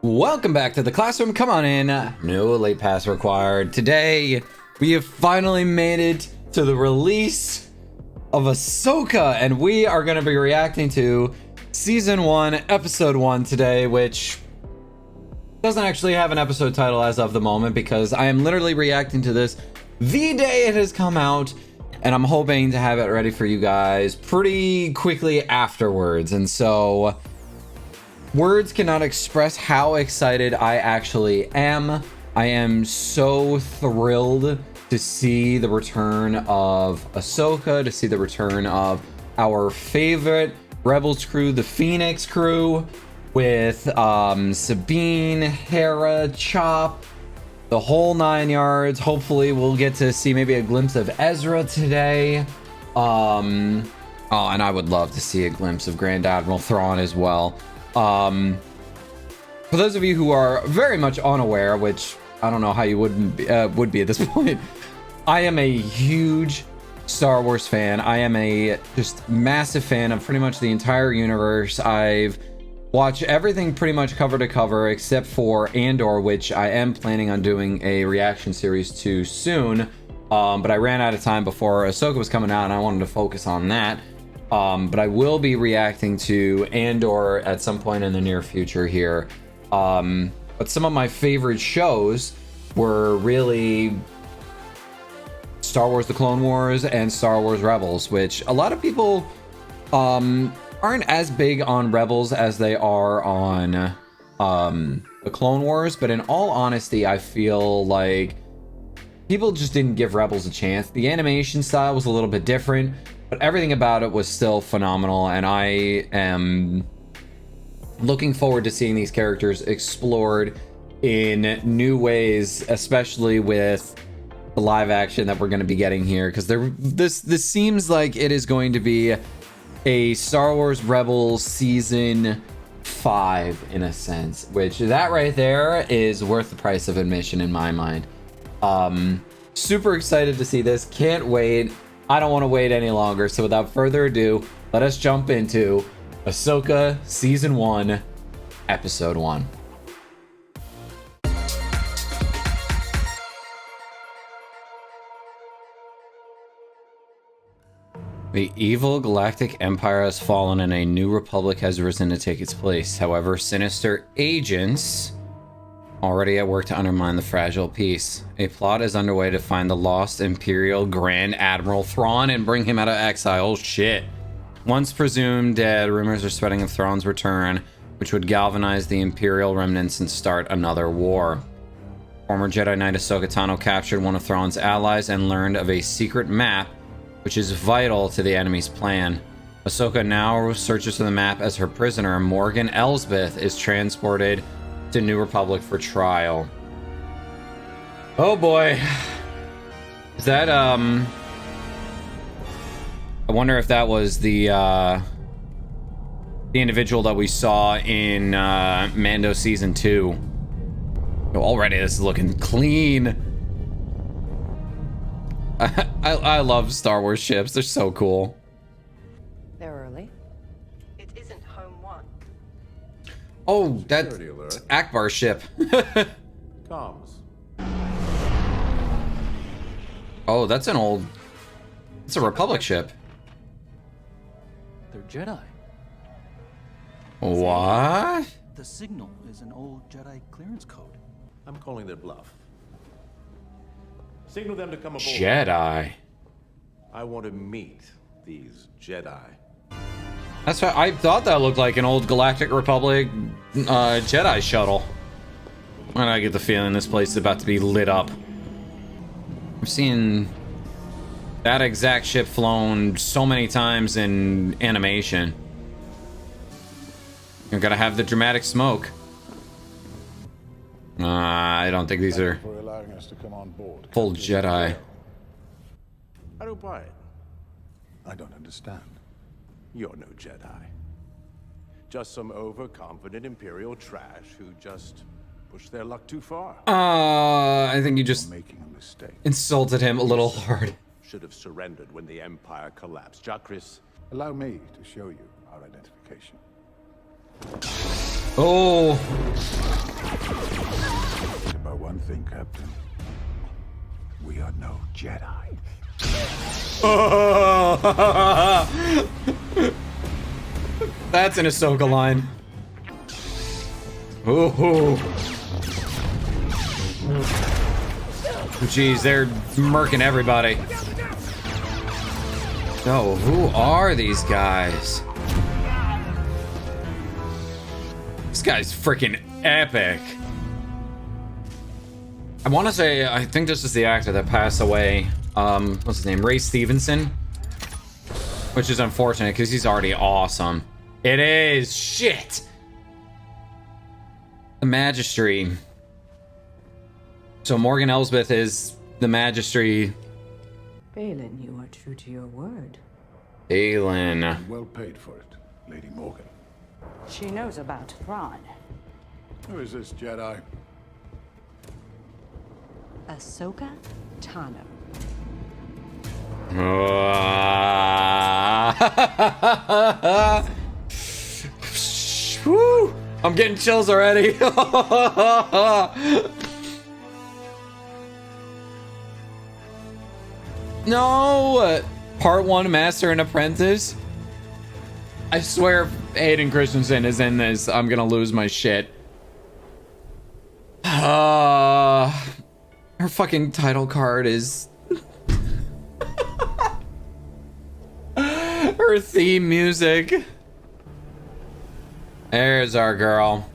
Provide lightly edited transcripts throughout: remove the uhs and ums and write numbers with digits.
Welcome back to the classroom. Come on in. No late pass required. Today, we have finally made it to the release of Ahsoka, and we are going to be reacting to Season 1, Episode 1 today, which doesn't actually have an episode title as of the moment because I am literally reacting to this the day it has come out, and I'm hoping to have it ready for you guys pretty quickly afterwards. And so words cannot express how excited I actually am. I am so thrilled to see the return of Ahsoka, to see the return of our favorite Rebels crew, the Phoenix crew, with Sabine, Hera, Chop, the whole 9 yards. Hopefully we'll get to see maybe a glimpse of Ezra today. Oh, and I would love to see a glimpse of Grand Admiral Thrawn as well. For those of you who are very much unaware, which I don't know how you would be at this point, I am a huge Star Wars fan. I am a just massive fan of pretty much the entire universe. I've watched everything pretty much cover to cover except for Andor, which I am planning on doing a reaction series to soon. But I ran out of time before Ahsoka was coming out and I wanted to focus on that. But I will be reacting to Andor at some point in the near future here. But some of my favorite shows were really Star Wars The Clone Wars and Star Wars Rebels, which a lot of people aren't as big on Rebels as they are on The Clone Wars. But in all honesty, I feel like people just didn't give Rebels a chance. The animation style was a little bit different, but everything about it was still phenomenal, and I am looking forward to seeing these characters explored in new ways, especially with the live action that we're going to be getting here, because this seems like it is going to be a Star Wars Rebels Season 5 in a sense, which that right there is worth the price of admission in my mind. Super excited to see this. Can't wait. I don't want to wait any longer, so without further ado, let us jump into Ahsoka Season 1, Episode 1. The evil Galactic Empire has fallen and a new republic has risen to take its place. However, sinister agents already at work to undermine the fragile peace. A plot is underway to find the lost Imperial Grand Admiral Thrawn and bring him out of exile. Shit. Once presumed dead, rumors are spreading of Thrawn's return, which would galvanize the Imperial remnants and start another war. Former Jedi Knight Ahsoka Tano captured one of Thrawn's allies and learned of a secret map, which is vital to the enemy's plan. Ahsoka now searches for the map as her prisoner, Morgan Elsbeth, is transported to New Republic for trial. Oh boy. Is that I wonder if that was the individual that we saw in Mando Season 2. Oh, already this is looking clean. I love Star Wars ships. They're so cool. They're early. It isn't home one. Oh, that's Akbar's ship. Comms. Oh, that's an old... It's a Republic ship. They're Jedi. What? The signal is an old Jedi clearance code. I'm calling their bluff. Signal them to come aboard. Jedi. I want to meet these Jedi. That's what I thought. That looked like an old Galactic Republic Jedi shuttle. And I get the feeling this place is about to be lit up. I've seen that exact ship flown so many times in animation. You're gonna have the dramatic smoke. I don't think these are for allowing us to come on board. full Jedi. I don't buy it. I don't understand. You're no Jedi. Just some overconfident Imperial trash who just pushed their luck too far. I think you just Making a mistake. insulted him a little hard. Should have surrendered when the Empire collapsed. Jacris, Allow me to show you our identification. Oh. Remember one thing, Captain. We are no Jedi. That's an Ahsoka line. Ooh. Jeez, they're murking everybody. No, who are these guys? This guy's freaking epic. I want to say, I think this is the actor that passed away. What's his name? Ray Stevenson. Which is unfortunate because he's already awesome. It is. Shit. The Magistry. So Morgan Elsbeth is the Magistry. Balin, you are true to your word. Balin. Well paid for it, Lady Morgan. She knows about Thrawn. Who is this Jedi? Ahsoka Tano. Woo! I'm getting chills already. No! Part 1 Master and Apprentice? I swear if Hayden Christensen is in this, I'm gonna lose my shit. Her fucking title card is... Her theme music. There's our girl.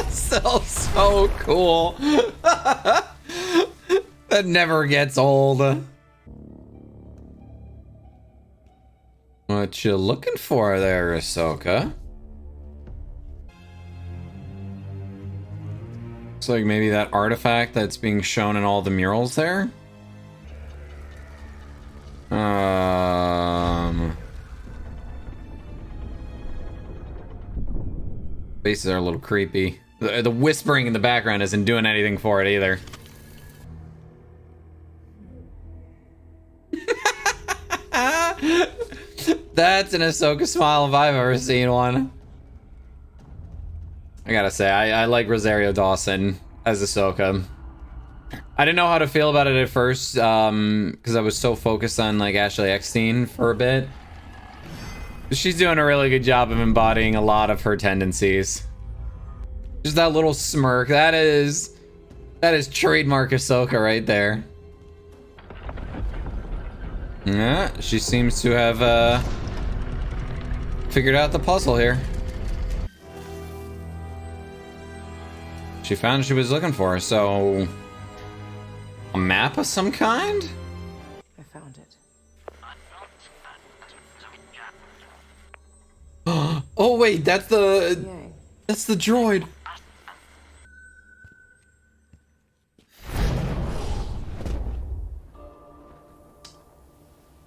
So cool. That never gets old. What you looking for there, Ahsoka? Looks like maybe that artifact that's being shown in all the murals there. Faces are a little creepy. The whispering in the background isn't doing anything for it either. That's an Ahsoka smile if I've ever seen one. I gotta say, I like Rosario Dawson as Ahsoka. I didn't know how to feel about it at first, because I was so focused on like Ashley Eckstein for a bit. She's doing a really good job of embodying a lot of her tendencies. Just that little smirk, that is trademark Ahsoka right there. Yeah, she seems to have figured out the puzzle here. She found what she was looking for, so a map of some kind? I found it. Oh wait, that's the droid. Is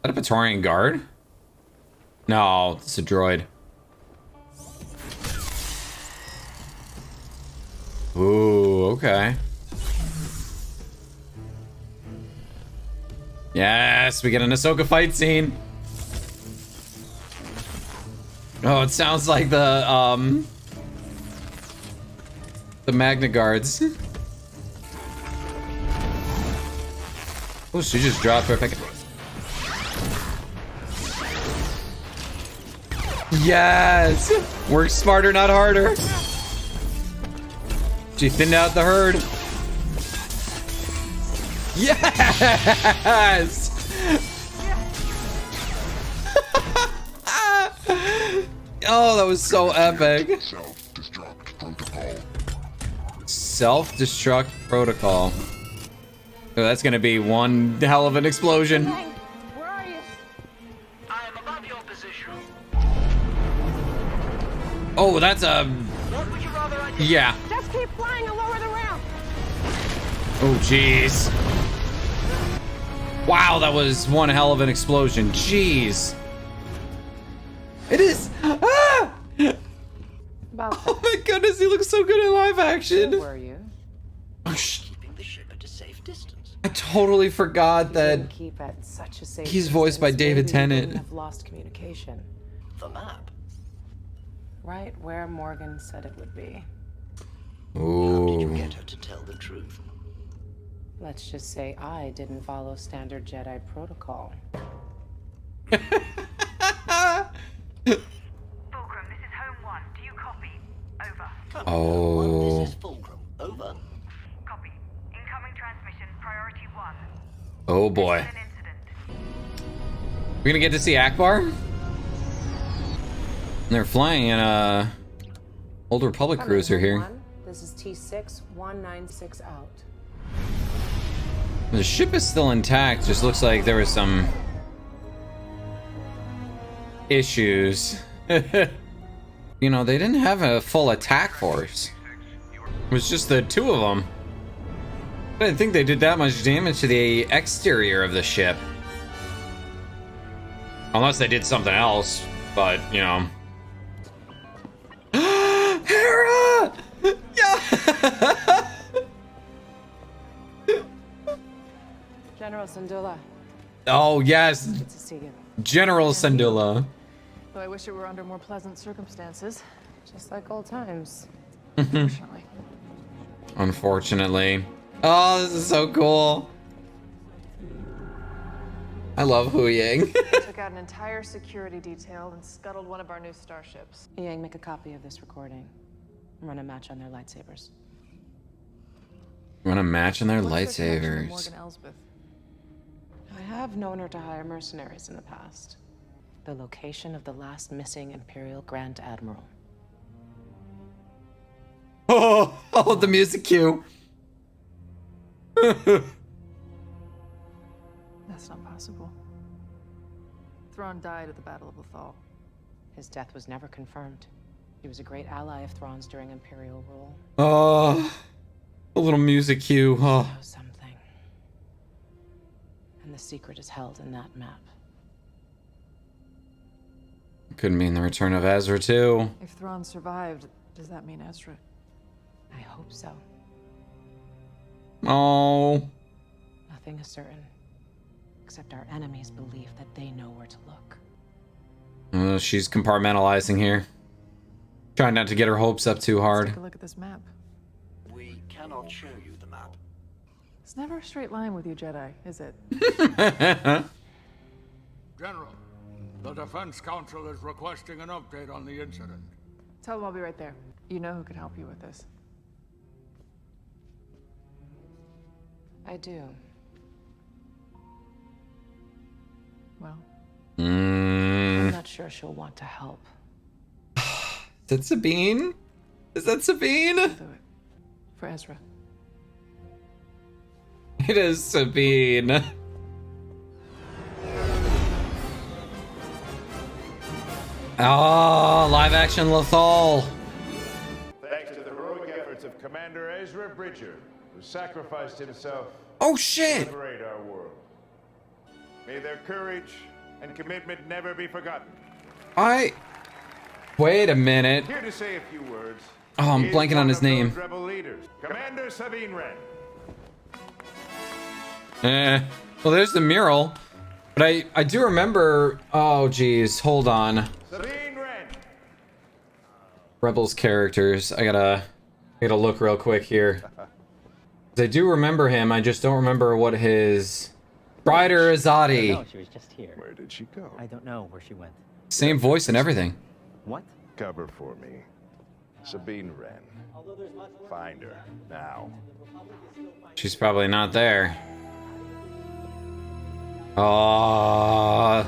that a Praetorian guard? No, it's a droid. Ooh, okay. Yes, we get an Ahsoka fight scene. Oh, it sounds like the Magna Guards. Oh, she just dropped her pick. Yes! Work smarter, not harder. She thinned out the herd. Yes! Oh, that was so epic. Self-destruct protocol. Self-destruct protocol. Oh, that's gonna be one hell of an explosion. Where are you? I am above your position. Oh, that's a... What would you rather I did? Yeah. Just keep flying and lower the ramp. Oh, jeez. Wow, that was one hell of an explosion. Jeez. It is. Ah! About Oh my goodness, he looks so good in live action. where were you? Oh, Keeping the ship at a safe distance. I totally forgot that Keep at such a safe he's voiced by distance. David Maybe we Tennant. wouldn't have lost communication. the map. Right where Morgan said it would be. How did you Ooh. get her to tell the truth? Let's just say I didn't follow standard Jedi protocol. Fulcrum, this is Home 1. Do you copy? Over. Oh. This is Fulcrum. Over. Copy. Incoming transmission, priority 1. Oh boy. An incident. We're gonna get to see Akbar? They're flying in a Old Republic cruiser here. This is T6196 out. The ship is still intact, just looks like there was some issues. You know, they didn't have a full attack force. It was just the two of them. I didn't think they did that much damage to the exterior of the ship. Unless they did something else, but, you know. Hera! Yeah! General Syndulla, Oh, yes. good to see you. General Syndulla. Though I wish it were under more pleasant circumstances. Just like old times. Fortunately. Unfortunately. Oh, this is so cool. I love Hu Yang. Took out an entire security detail and scuttled one of our new starships. Yang, make a copy of this recording. Run a match on their lightsabers. Run a match in their What's their connection to lightsabers. Morgan Elsbeth? I have known her to hire mercenaries in the past. The location of the last missing Imperial Grand Admiral. Oh, the music cue. That's not possible. Thrawn died at the Battle of Lothal. His death was never confirmed. He was a great ally of Thrawn's during Imperial rule. Oh, a little music cue. Oh. Know something. And the secret is held in that map. Could mean the return of Ezra too. If Thrawn survived, does that mean Ezra? I hope so. Oh. Nothing is certain. Except our enemies believe that they know where to look. She's compartmentalizing here. Trying not to get her hopes up too hard. Take a look at this map. We cannot show you the map. It's never a straight line with you Jedi, is it? General, the Defense Council is requesting an update on the incident. Tell them I'll be right there. You know who can help you with this. I do. Well, I'm not sure she'll want to help. Is that Sabine? Is that Sabine? do it. For Ezra. It is Sabine. Oh, live action Lothal. Thanks to the heroic efforts of Commander Ezra Bridger, who sacrificed himself Oh to shit. liberate our world. May their courage and commitment never be forgotten. Wait a minute. Here to say a few words. Oh, I'm is blanking on one his of those name. Rebel leaders, Commander Sabine Wren. Well, there's the mural. But I do remember. Oh, geez. Hold on. Sabine Wren. Rebels characters. I gotta look real quick here. 'Cause I do remember him. I just don't remember what his. Ryder Azadi. No, she was just here. Where did she go? I don't know where she went. Same voice and everything. What? Cover for me. Sabine Wren. Find her now. She's probably not there. Oh,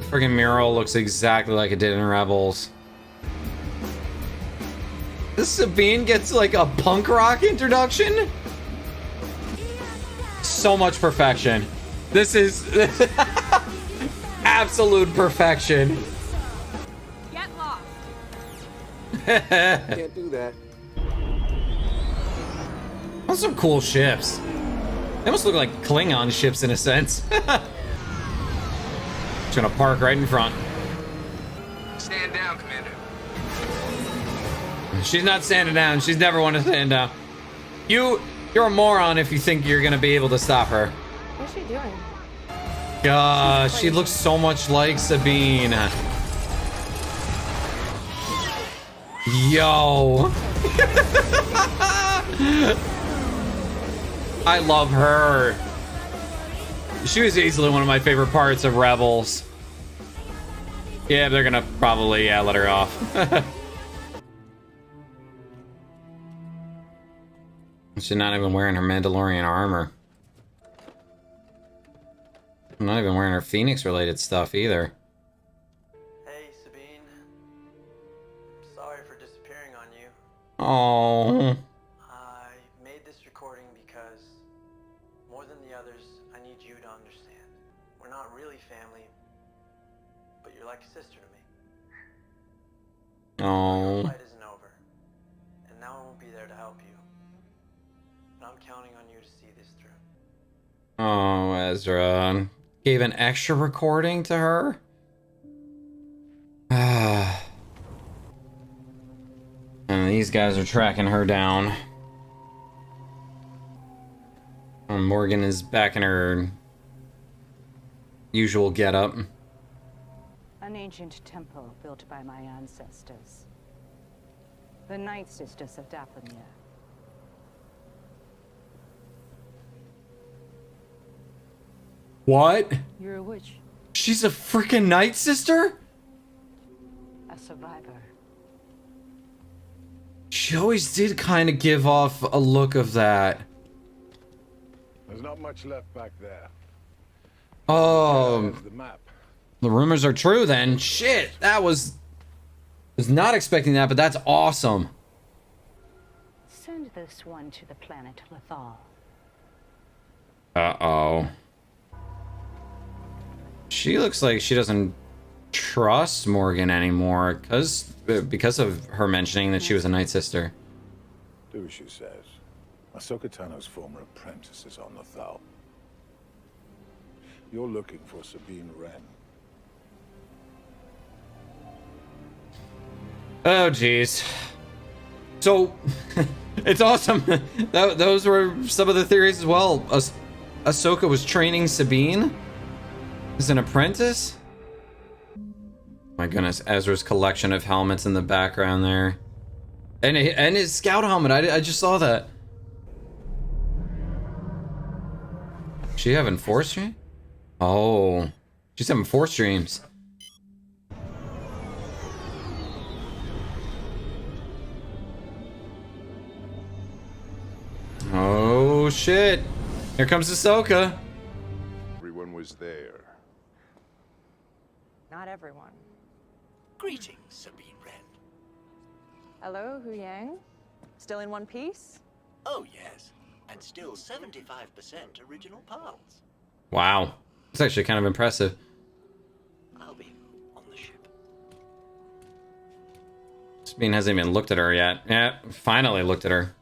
friggin' mural looks exactly like it did in Rebels. This Sabine gets like a punk rock introduction. So much perfection. This is absolute perfection. Get lost. Can't do that. Those are cool ships. They almost look like Klingon ships in a sense. Just gonna park right in front. Stand down, Commander. She's not standing down. She's never want to stand down. You're a moron if you think you're gonna be able to stop her. What's she doing? Gosh, she looks so much like Sabine. Yo. I love her. She was easily one of my favorite parts of Rebels. Yeah, they're gonna probably let her off. She's not even wearing her Mandalorian armor. I'm not even wearing her Phoenix related stuff either. Hey, Sabine. I'm sorry for disappearing on you. Oh. I made this recording because, more than the others, I need you to understand. We're not really family, but you're like a sister to me. Oh. Your fight isn't over, and now I won't be there to help you. But I'm counting on you to see this through. Oh, Ezra. Gave an extra recording to her? And these guys are tracking her down. Morgan is back in her usual getup. An ancient temple built by my ancestors. The Night Sisters of Dathomir. What? You're a witch. She's a freaking Night Sister? A survivor. She always did kind of give off a look of that. There's not much left back there. Oh, The map. the rumors are true then. Shit, that was not expecting that, but that's awesome. Send this one to the planet Lethal. Uh-oh. She looks like she doesn't trust Morgan anymore because of her mentioning that she was a Night Sister. Do as she says. Ahsoka Tano's former apprentice is on the Thal. You're looking for Sabine Wren. Oh, jeez. So, it's awesome. Those were some of the theories as well. Ahsoka was training Sabine as an apprentice? My goodness, Ezra's collection of helmets in the background there. And his scout helmet, I just saw that. She having Force dreams? Oh, she's having Force dreams. Oh shit! Here comes Ahsoka. Everyone was there. Not everyone. Greetings, Sabine Wren. Hello, Hu Yang? Still in one piece? Oh, yes. And still 75% original parts. Wow, it's actually kind of impressive. I'll be on the ship. Sabine hasn't even looked at her yet. Yeah, finally looked at her.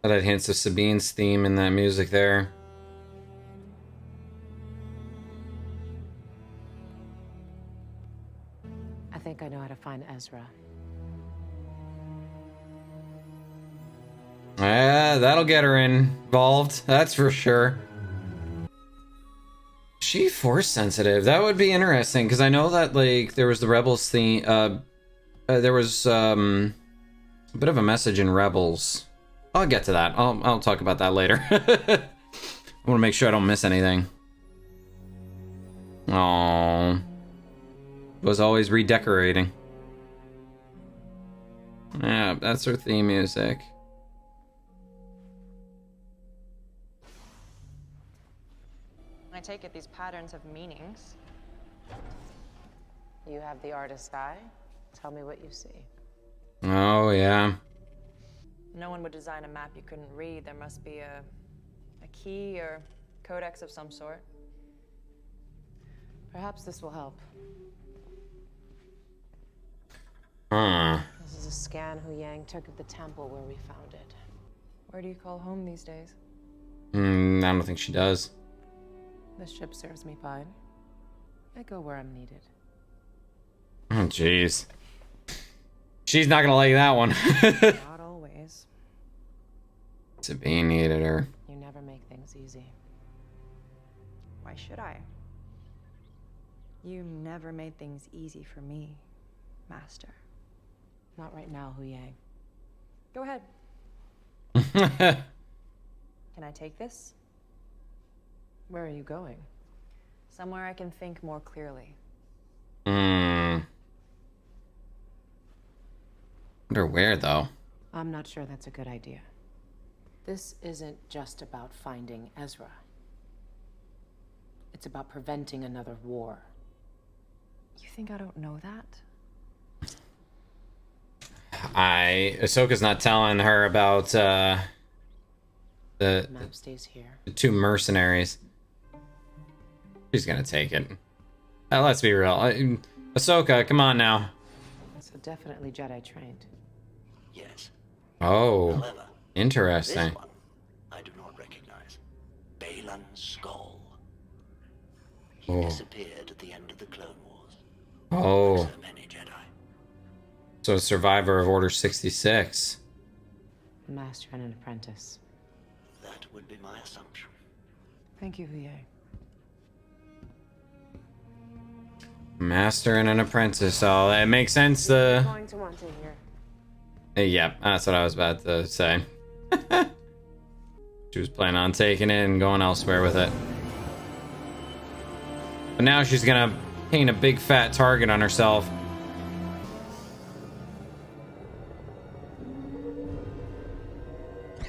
That had hints of Sabine's theme in that music there. I think I know how to find Ezra. Yeah, that'll get her involved, that's for sure. She force sensitive? That would be interesting, because I know that, like, there was the Rebels theme, there was, a bit of a message in Rebels. I'll get to that. I'll talk about that later. I want to make sure I don't miss anything. Aww. Was always redecorating. Yeah, that's her theme music. I take it these patterns have meanings. You have the artist's eye. Tell me what you see. Oh, yeah. No one would design a map you couldn't read. There must be a key or codex of some sort. Perhaps this will help. Huh. This is a scan Hu Yang took of the temple where we found it. Where do you call home these days? I don't think she does. The ship serves me fine. I go where I'm needed. Oh, jeez. She's not gonna like that one. Not always. Sabine needed her. You never make things easy. Why should I? You never made things easy for me, Master. Not right now, Hu Yang. Go ahead. Can I take this? Where are you going? Somewhere I can think more clearly. Wonder where, though. I'm not sure that's a good idea. This isn't just about finding Ezra. It's about preventing another war. You think I don't know that? Ahsoka's not telling her about the map stays here. The 2 mercenaries. She's gonna take it. Let's be real. Ahsoka, come on now. So definitely Jedi trained. Yes. Oh, However, interesting. this one I do not recognize. Balan's skull. He disappeared at the end of the Clone Wars. Oh. Like so many Jedi. So a survivor of Order 66. A master and an apprentice. That would be my assumption. Thank you, Hu Yang. Master and an apprentice. So it makes sense. You're going to want to hear. Yep, that's what I was about to say. She was planning on taking it and going elsewhere with it. But now she's gonna paint a big fat target on herself.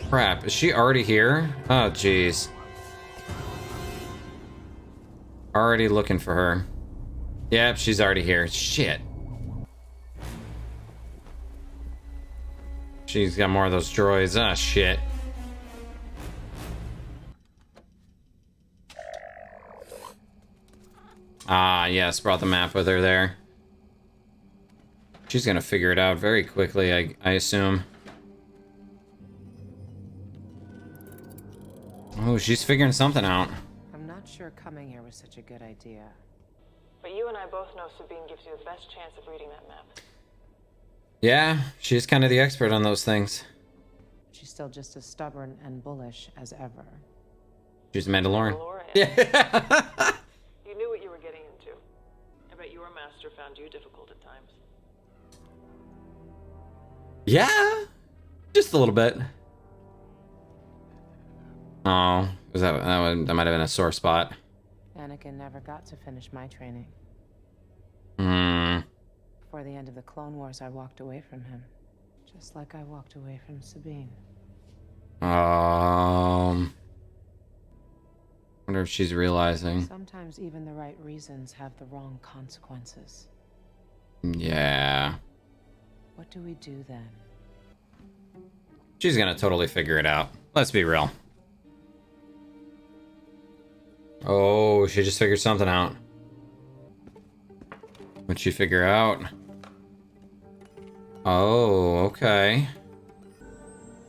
Crap, is she already here? Oh, jeez. Already looking for her. Yep, she's already here. Shit. She's got more of those droids. Ah, shit. Ah, yes, brought the map with her there. She's gonna figure it out very quickly, I assume. Oh, she's figuring something out. I'm not sure coming here was such a good idea. But you and I both know Sabine gives you the best chance of reading that map. Yeah, she's kind of the expert on those things. She's still just as stubborn and bullish as ever. She's a Mandalorian. Yeah. You knew what you were getting into. I bet your master found you difficult at times. Yeah, just a little bit. Oh, was that might have been a sore spot. Anakin never got to finish my training. Before the end of the Clone Wars, I walked away from him. Just like I walked away from Sabine. Wonder if she's realizing. Sometimes even the right reasons have the wrong consequences. Yeah. What do we do then? She's gonna totally figure it out. Let's be real. Oh, she just figured something out. What'd she figure out? Oh, okay.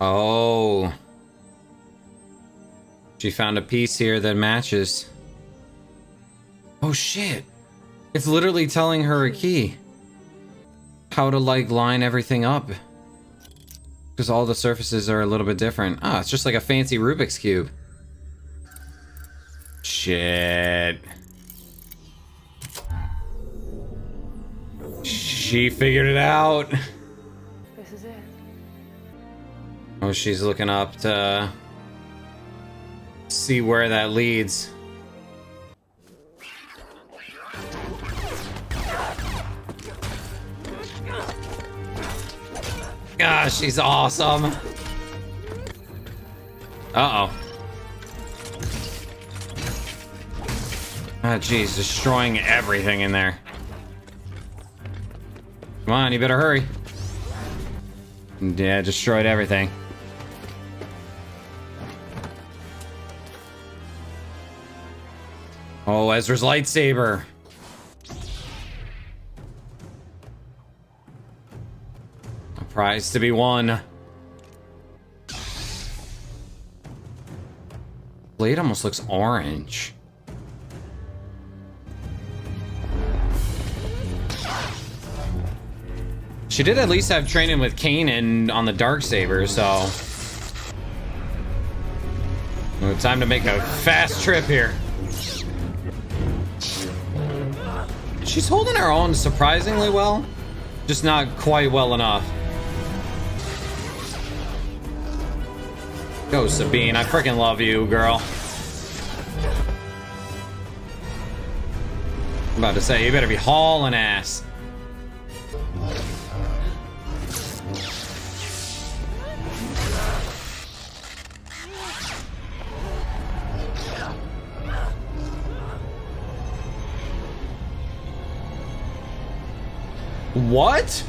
Oh. She found a piece here that matches. Oh shit. It's literally telling her a key. How to like line everything up. Because all the surfaces are a little bit different. Ah, it's just like a fancy Rubik's Cube. Shit. She figured it out. This is it. Oh, she's looking up to see where that leads. Gosh, she's awesome. Uh-oh. Ah, jeez, destroying everything in there. Come on, you better hurry. Yeah, destroyed everything. Oh, Ezra's lightsaber. A prize to be won. Blade almost looks orange. She did at least have training with Kanan on the Darksaber, so... Time to make a fast trip here. She's holding her own surprisingly well, just not quite well enough. Go, Sabine. I freaking love you, girl. I'm about to say, you better be hauling ass. What?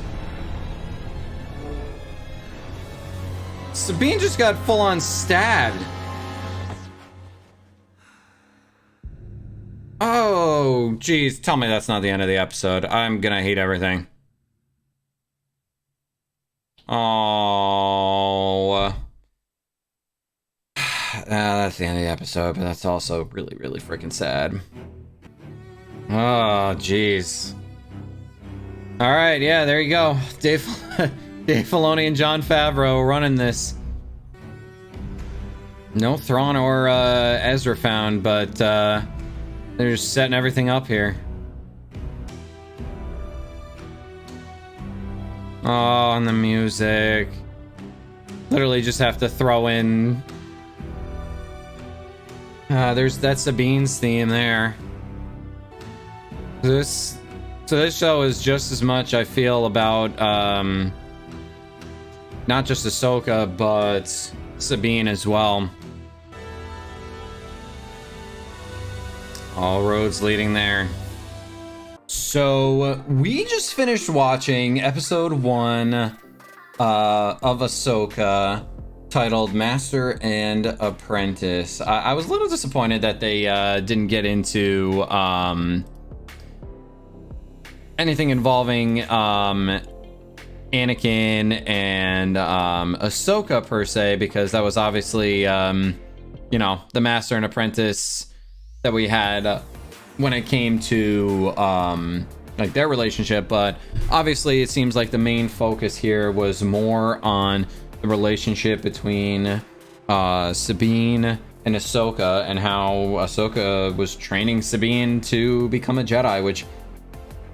Sabine just got full-on stabbed. Oh, geez. Tell me that's not the end of the episode. I'm gonna hate everything. Oh. That's the end of the episode, but that's also really, really freaking sad. Oh, jeez. Alright, yeah, there you go. Dave Filoni and Jon Favreau running this. No Thrawn or Ezra found, but they're just setting everything up here. Oh, and the music. Literally just have to throw in... that's Sabine's theme there. So this show is just as much, I feel, about not just Ahsoka, but Sabine as well. All roads leading there. So we just finished watching episode 1 of Ahsoka, titled Master and Apprentice. I was a little disappointed that they didn't get into anything involving Anakin and Ahsoka per se, because that was obviously you know, the Master and Apprentice that we had when it came to like their relationship. But obviously it seems like the main focus here was more on the relationship between Sabine and Ahsoka, and how Ahsoka was training Sabine to become a Jedi, which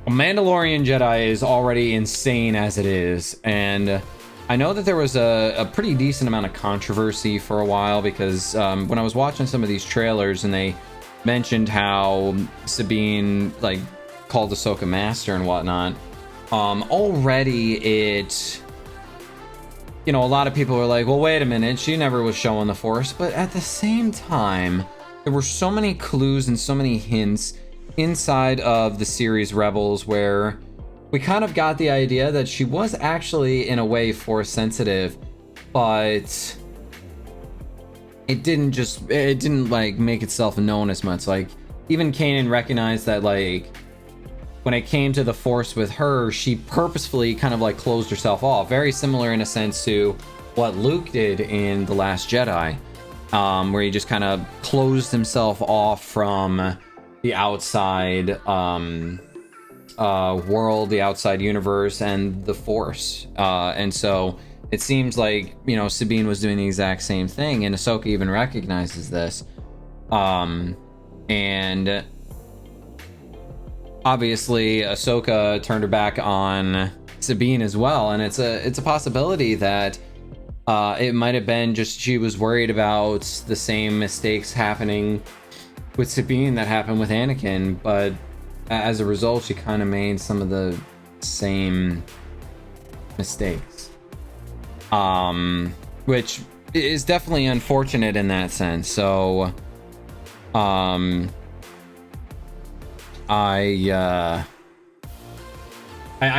a Mandalorian Jedi is already insane as it is. And I know that there was a pretty decent amount of controversy for a while, because when I was watching some of these trailers and they mentioned how Sabine like called Ahsoka Master and whatnot, already it, you know, a lot of people were like, well, wait a minute, she never was showing the Force. But at the same time, there were so many clues and so many hints inside of the series Rebels where we kind of got the idea that she was actually in a way Force sensitive, but it didn't like make itself known as much. Like even Kanan recognized that, like, when it came to the Force with her, she purposefully kind of like closed herself off, very similar in a sense to what Luke did in The Last Jedi, where he just kind of closed himself off from the outside world, the outside universe, and the Force. And so it seems like, you know, Sabine was doing the exact same thing, and Ahsoka even recognizes this. And obviously Ahsoka turned her back on Sabine as well, and it's a possibility that it might have been just she was worried about the same mistakes happening with Sabine that happened with Anakin, but as a result she kind of made some of the same mistakes, which is definitely unfortunate in that sense. So I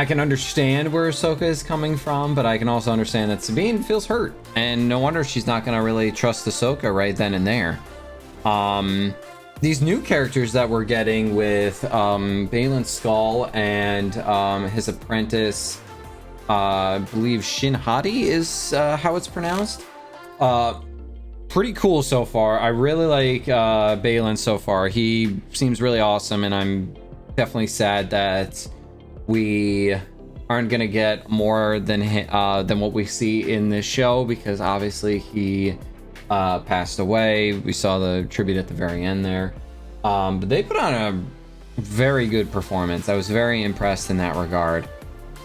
can understand where Ahsoka is coming from, but I can also understand that Sabine feels hurt, and no wonder she's not gonna really trust Ahsoka right then and there. These new characters that we're getting with Baylan Skoll and his apprentice, I believe Shin Hati is how it's pronounced. Pretty cool so far. I really like Baylan so far. He seems really awesome, and I'm definitely sad that we aren't gonna get more than what we see in this show, because obviously he passed away. We saw the tribute at the very end there, but they put on a very good performance. I was very impressed in that regard.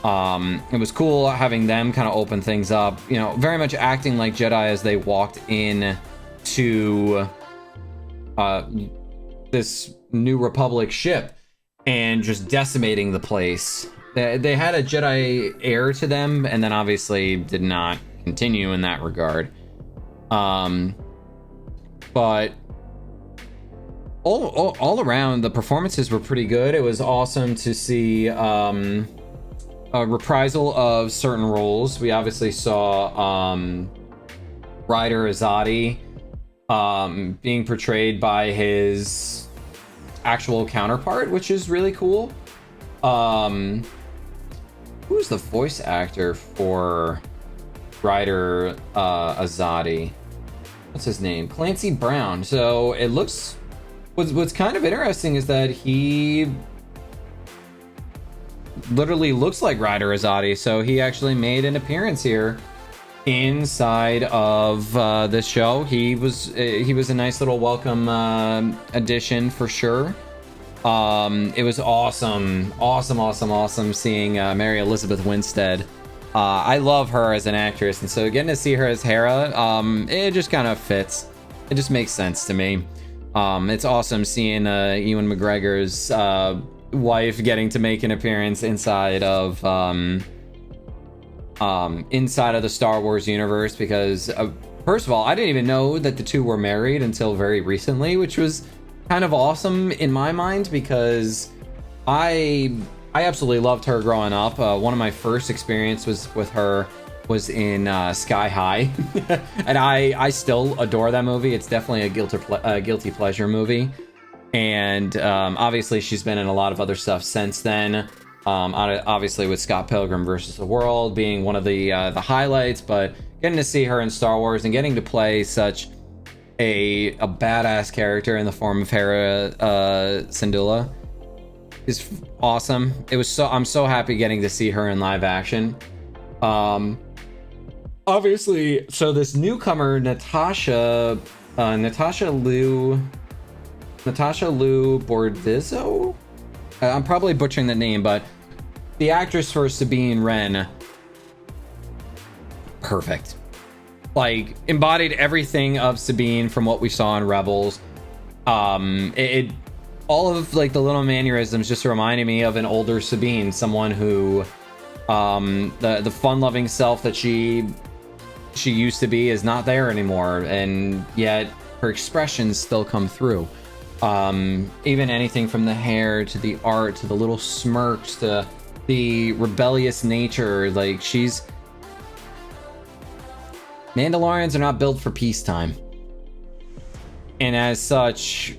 It was cool having them kind of open things up, you know, very much acting like Jedi as they walked in to this New Republic ship and just decimating the place. They had a Jedi air to them, and then obviously did not continue in that regard. But all around, the performances were pretty good. It was awesome to see a reprisal of certain roles. We obviously saw Ryder Azadi being portrayed by his actual counterpart, which is really cool. Who's the voice actor for Ryder Azadi? What's his name? Clancy Brown. So it looks... What's kind of interesting is that he literally looks like Ryder Azadi, so he actually made an appearance here inside of this show. He was a nice little welcome addition for sure. It was awesome seeing Mary Elizabeth Winstead. I love her as an actress, and so getting to see her as Hera, it just kind of fits. It just makes sense to me. It's awesome seeing Ewan McGregor's wife getting to make an appearance inside of the Star Wars universe, because first of all, I didn't even know that the two were married until very recently, which was kind of awesome in my mind, because I absolutely loved her growing up. One of my first experiences with her was in Sky High, and I still adore that movie. It's definitely a guilty pleasure movie, and obviously she's been in a lot of other stuff since then. Obviously with Scott Pilgrim versus the World being one of the highlights, but getting to see her in Star Wars and getting to play such a badass character in the form of Hera Syndulla is awesome. I'm so happy getting to see her in live action. Obviously, so this newcomer Natasha Liu Bordizzo. I'm probably butchering the name, but the actress for Sabine Wren, perfect. Like, embodied everything of Sabine from what we saw in Rebels. All of like the little mannerisms just reminded me of an older Sabine, someone who the fun-loving self that she used to be is not there anymore, and yet her expressions still come through. Even anything from the hair to the art to the little smirks to the rebellious nature, like Mandalorians are not built for peacetime, and as such,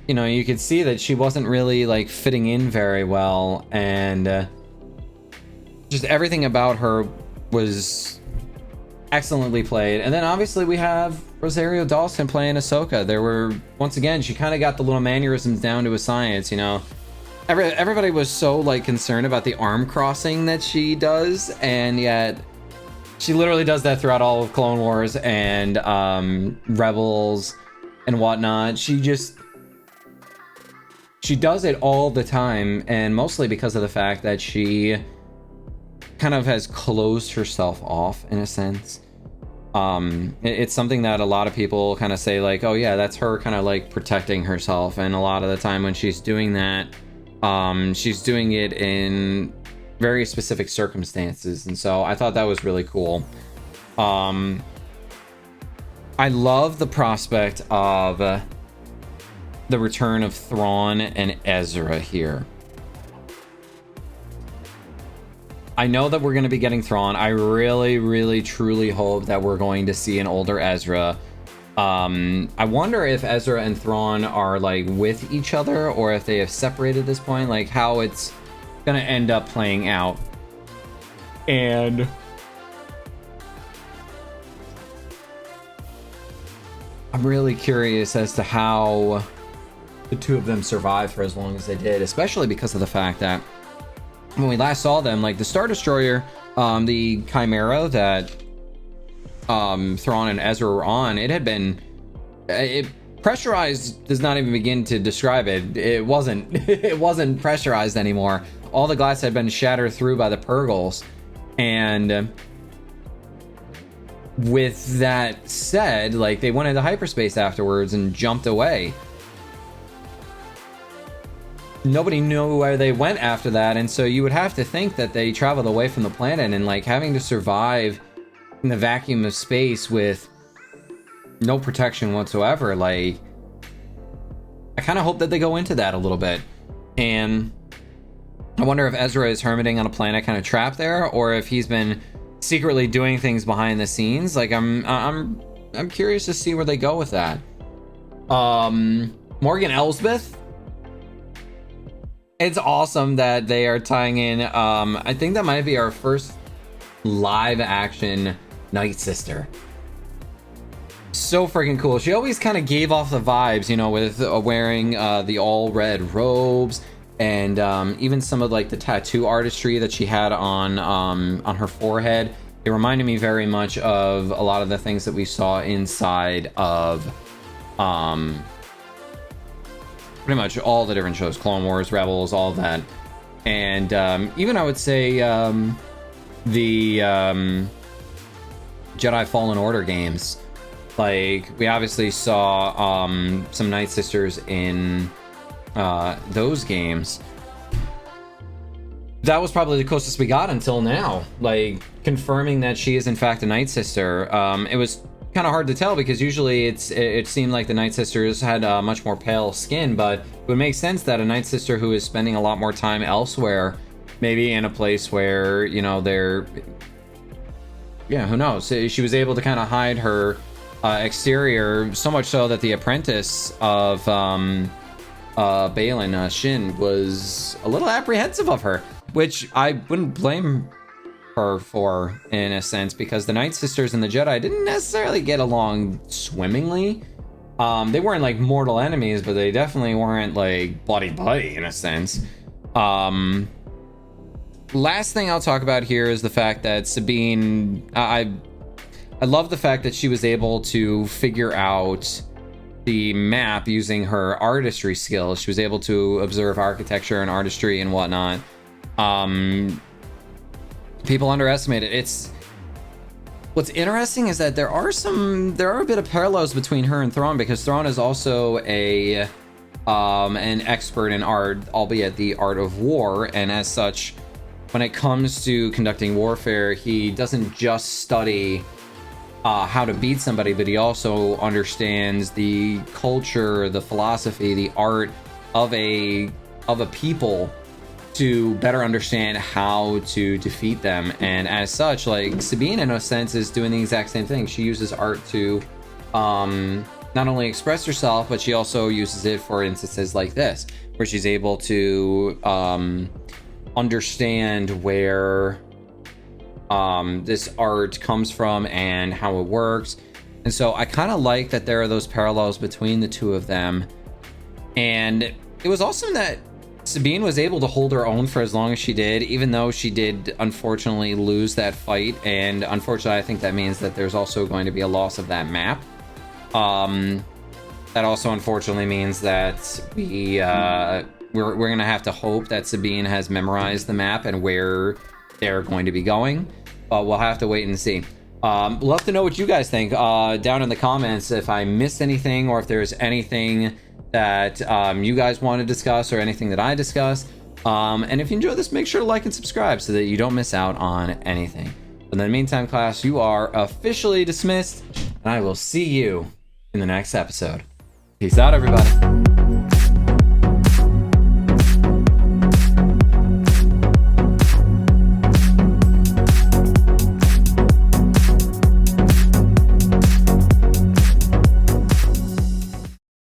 you know, you could see that she wasn't really like fitting in very well, and just everything about her was excellently played. And then obviously we have Rosario Dawson playing Ahsoka. There were, once again, she kind of got the little mannerisms down to a science, you know. Everybody was so like concerned about the arm crossing that she does, and yet she literally does that throughout all of Clone Wars and Rebels and whatnot. She does it all the time, and mostly because of the fact that she kind of has closed herself off in a sense. It's something that a lot of people kind of say like, oh yeah, that's her kind of like protecting herself, and a lot of the time when she's doing that, she's doing it in very specific circumstances, and so I thought that was really cool. I love the prospect of the return of Thrawn and Ezra here. I know that we're going to be getting Thrawn. I really, really, truly hope that we're going to see an older Ezra. I wonder if Ezra and Thrawn are like with each other, or if they have separated at this point, like how it's going to end up playing out. And I'm really curious as to how the two of them survived for as long as they did, especially because of the fact that when we last saw them, like the Star Destroyer, the Chimera that Thrawn and Ezra were on, it pressurized does not even begin to describe it. It wasn't it wasn't pressurized anymore. All the glass had been shattered through by the Purgles. And with that said, like, they went into hyperspace afterwards and jumped away. Nobody knew where they went after that, and so you would have to think that they traveled away from the planet, and like having to survive in the vacuum of space with no protection whatsoever. Like, I kind of hope that they go into that a little bit, and I wonder if Ezra is hermiting on a planet kind of trapped there, or if he's been secretly doing things behind the scenes. Like, I'm curious to see where they go with that. Morgan Elsbeth. It's awesome that they are tying in. I think that might be our first live action Night Sister. So freaking cool. She always kind of gave off the vibes, you know, with wearing the all red robes, and even some of like the tattoo artistry that she had on her forehead. It reminded me very much of a lot of the things that we saw inside of pretty much all the different shows, Clone Wars, Rebels, all of that. And even I would say the Jedi Fallen Order games. Like, we obviously saw some Night Sisters in those games. That was probably the closest we got until now, like confirming that she is in fact a Night Sister. It was kind of hard to tell because usually it seemed like the Night Sisters had much more pale skin, but it would make sense that a Night Sister who is spending a lot more time elsewhere, maybe in a place where, you know, they're, yeah, who knows, she was able to kind of hide her exterior, so much so that the apprentice of Baylan, Shin, was a little apprehensive of her, which I wouldn't blame her for, in a sense, because the Night Sisters and the Jedi didn't necessarily get along swimmingly. They weren't like mortal enemies, but they definitely weren't like buddy in a sense. Last thing I'll talk about here is the fact that Sabine, I love the fact that she was able to figure out the map using her artistry skills. She was able to observe architecture and artistry and whatnot. People underestimate it. What's interesting is that there are a bit of parallels between her and Thrawn, because Thrawn is also an expert in art, albeit the art of war, and as such, when it comes to conducting warfare, he doesn't just study how to beat somebody, but he also understands the culture, the philosophy, the art of a people to better understand how to defeat them. And as such, like, Sabine in a sense is doing the exact same thing. She uses art to not only express herself, but she also uses it for instances like this, where she's able to understand where this art comes from and how it works. And so I kind of like that there are those parallels between the two of them. And it was awesome that Sabine was able to hold her own for as long as she did, even though she did unfortunately lose that fight. And unfortunately, I think that means that there's also going to be a loss of that map. That also unfortunately means that we're going to have to hope that Sabine has memorized the map and where they're going to be going. We'll have to wait and see. Love to know what you guys think down in the comments, if I missed anything or if there's anything that you guys want to discuss or anything that I discussed. And if you enjoyed this, make sure to like and subscribe so that you don't miss out on anything. But in the meantime, class, you are officially dismissed, and I will see you in the next episode. Peace out, everybody.